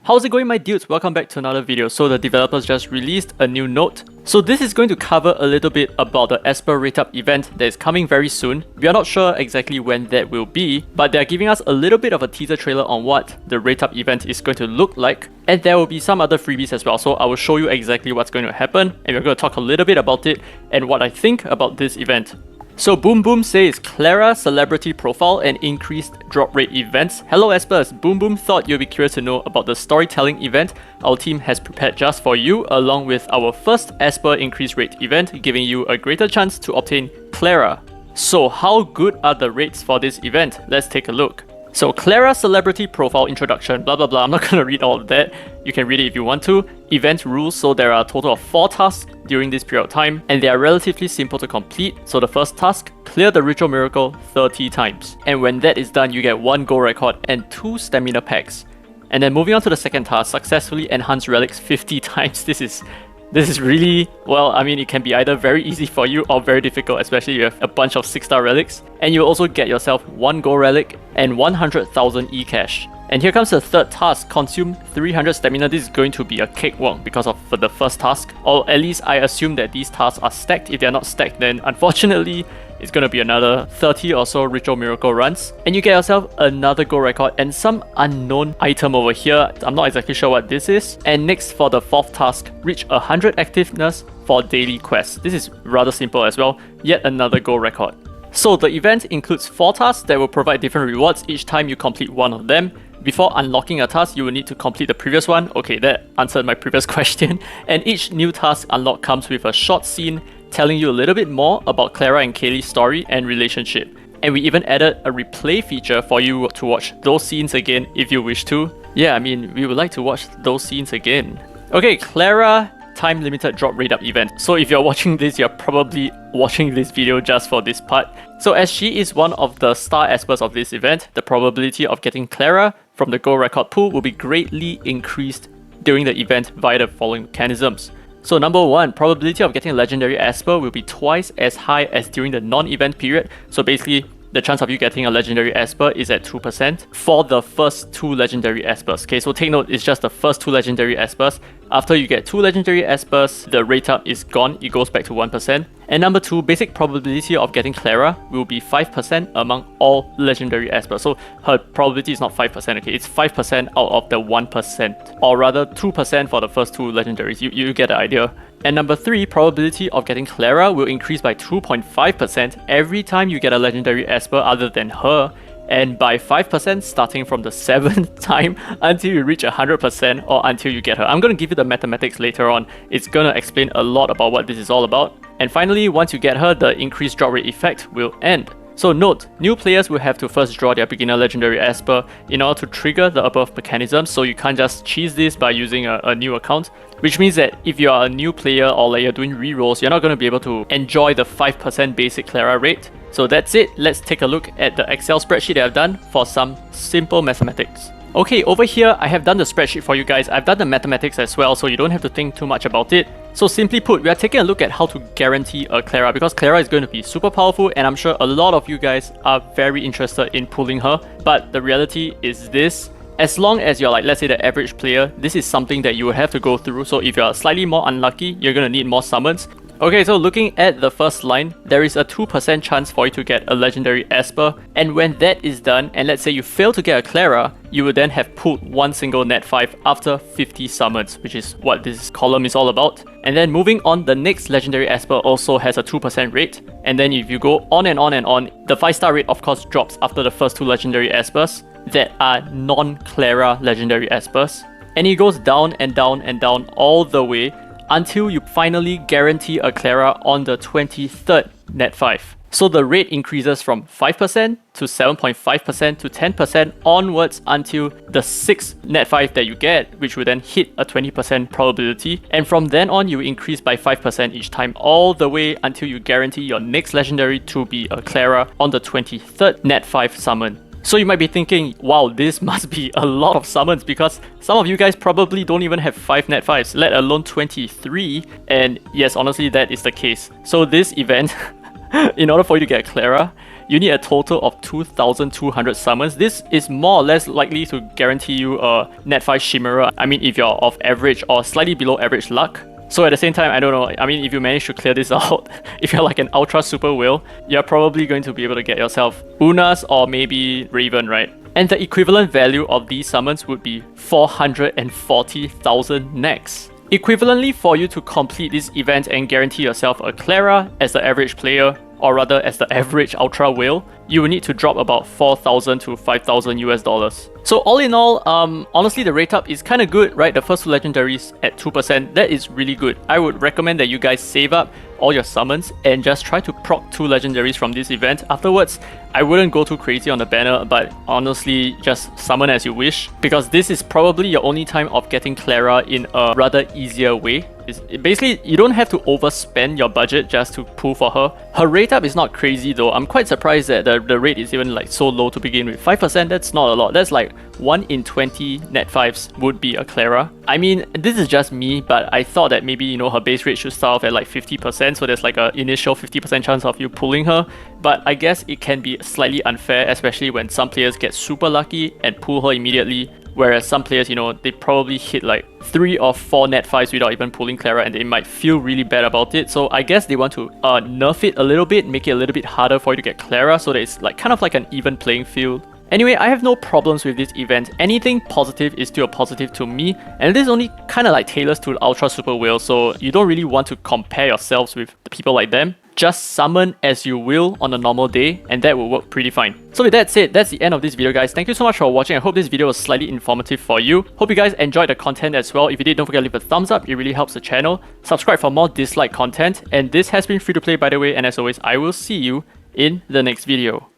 How's it going, my dudes? Welcome back to another video. So the developers just released a new note. So this is going to cover a little bit about the Esper Rate Up event that is coming very soon. We are not sure exactly when that will be, but they are giving us a little bit of a teaser trailer on what the Rate Up event is going to look like. And there will be some other freebies as well, so I will show you exactly what's going to happen, and we're going to talk a little bit about it and what I think about this event. So Boom Boom says Clara celebrity profile and increased drop rate events. Hello Espers, Boom Boom thought you'll be curious to know about the storytelling event our team has prepared just for you, along with our first Esper increased rate event, giving you a greater chance to obtain Clara. So how good are the rates for this event? Let's take a look. So Clara celebrity profile introduction, blah blah blah. I'm not going to read all of that. You can read it if you want to. Event rules, so there are a total of 4 tasks during this period of time, and they are relatively simple to complete. So the first task, clear the ritual miracle 30 times. And when that is done, you get 1 gold record and 2 stamina packs. And then moving on to the second task, successfully enhance relics 50 times. This is really, well, I mean, it can be either very easy for you or very difficult, especially if you have a bunch of 6-star relics. And you'll also get yourself 1 gold relic and 100,000 e-cash. And here comes the third task, consume 300 stamina. This is going to be a cakewalk because of the first task. Or at least I assume that these tasks are stacked. If they're not stacked, then unfortunately, it's going to be another 30 or so ritual miracle runs. And you get yourself another gold record and some unknown item over here. I'm not exactly sure what this is. And next, for the fourth task, reach 100 activeness for daily quests. This is rather simple as well. Yet another gold record. So the event includes 4 tasks that will provide different rewards each time you complete one of them. Before unlocking a task, you will need to complete the previous one. Okay, that answered my previous question. And each new task unlock comes with a short scene telling you a little bit more about Clara and Kaylee's story and relationship. And we even added a replay feature for you to watch those scenes again if you wish to. Yeah, I mean, we would like to watch those scenes again. Okay, Clara time limited drop rate up event. So if you're watching this, you're probably watching this video just for this part. So as she is one of the star espers of this event, the probability of getting Clara from the gold record pool will be greatly increased during the event via the following mechanisms. So number 1, probability of getting a legendary esper will be twice as high as during the non-event period. So basically, the chance of you getting a legendary esper is at 2% for the first 2 legendary espers. Okay, so take note, it's just the first 2 legendary espers. After you get 2 legendary espers, the rate up is gone, it goes back to 1%. And number 2, basic probability of getting Clara will be 5% among all legendary espers. So her probability is not 5%, okay, it's 5% out of the 1%. Or rather 2% for the first 2 legendaries, you get the idea. And number 3, probability of getting Clara will increase by 2.5% every time you get a legendary esper other than her, and by 5% starting from the 7th time until you reach 100% or until you get her. I'm going to give you the mathematics later on. It's going to explain a lot about what this is all about. And finally, once you get her, the increased drop rate effect will end. So note, new players will have to first draw their beginner legendary esper in order to trigger the above mechanism, so you can't just cheese this by using a new account, which means that if you are a new player or like you're doing rerolls, you're not going to be able to enjoy the 5% basic Clara rate. So that's it, let's take a look at the Excel spreadsheet that I've done for some simple mathematics. Okay, over here I have done the spreadsheet for you guys. I've done the mathematics as well, so you don't have to think too much about it. So simply put, we are taking a look at how to guarantee a Clara, because Clara is going to be super powerful and I'm sure a lot of you guys are very interested in pulling her. But the reality is this: as long as you're like, let's say, the average player, this is something that you will have to go through. So if you're slightly more unlucky, you're going to need more summons. Okay, so looking at the first line, there is a 2% chance for you to get a legendary esper, and when that is done, and let's say you fail to get a Clara, you will then have pulled 1 single net 5 after 50 summons, which is what this column is all about. And then moving on, the next legendary esper also has a 2% rate, and then if you go on and on and on, the 5-star rate of course drops after the first 2 legendary espers that are non-Clara legendary espers, and it goes down and down and down all the way until you finally guarantee a Clara on the 23rd net 5. So the rate increases from 5% to 7.5% to 10% onwards until the 6th net 5 that you get, which will then hit a 20% probability. And from then on, you increase by 5% each time, all the way until you guarantee your next legendary to be a Clara on the 23rd net 5 summon. So you might be thinking, wow, this must be a lot of summons, because some of you guys probably don't even have 5 net 5s, let alone 23. And yes, honestly, that is the case. So this event, in order for you to get Clara, you need a total of 2,200 summons. This is more or less likely to guarantee you a net 5 Shimmerer. I mean, if you're of average or slightly below average luck. So at the same time, I don't know, I mean, if you manage to clear this out, if you're like an ultra super whale, you're probably going to be able to get yourself Unas or maybe Raven, right? And the equivalent value of these summons would be 440,000 nex. Equivalently, for you to complete this event and guarantee yourself a Clara as the average player, or rather as the average ultra whale, you will need to drop about 4,000 to 5,000 US dollars. So all in all, honestly the rate up is kind of good, right? The first two legendaries at 2%, that is really good. I would recommend that you guys save up all your summons and just try to proc 2 legendaries from this event. Afterwards, I wouldn't go too crazy on the banner, but honestly just summon as you wish, because this is probably your only time of getting Clara in a rather easier way. Basically, you don't have to overspend your budget just to pull for her. Her rate up is not crazy though. I'm quite surprised that the rate is even like so low to begin with. 5%, that's not a lot. That's like 1 in 20 net 5s would be a Clara. I mean, this is just me, but I thought that maybe, you know, her base rate should start off at like 50%, so there's like an initial 50% chance of you pulling her. But I guess it can be slightly unfair, especially when some players get super lucky and pull her immediately. Whereas some players, you know, they probably hit like 3 or 4 net 5s without even pulling Clara and they might feel really bad about it. So I guess they want to nerf it a little bit, make it a little bit harder for you to get Clara so that it's like kind of like an even playing field. Anyway, I have no problems with this event. Anything positive is still a positive to me, and this only kind of like tailors to the Ultra Super Whale, so you don't really want to compare yourselves with the people like them. Just summon as you will on a normal day, and that will work pretty fine. So with that said, that's the end of this video, guys. Thank you so much for watching. I hope this video was slightly informative for you. Hope you guys enjoyed the content as well. If you did, don't forget to leave a thumbs up. It really helps the channel. Subscribe for more Dislyte content. And this has been free to play, by the way. And as always, I will see you in the next video.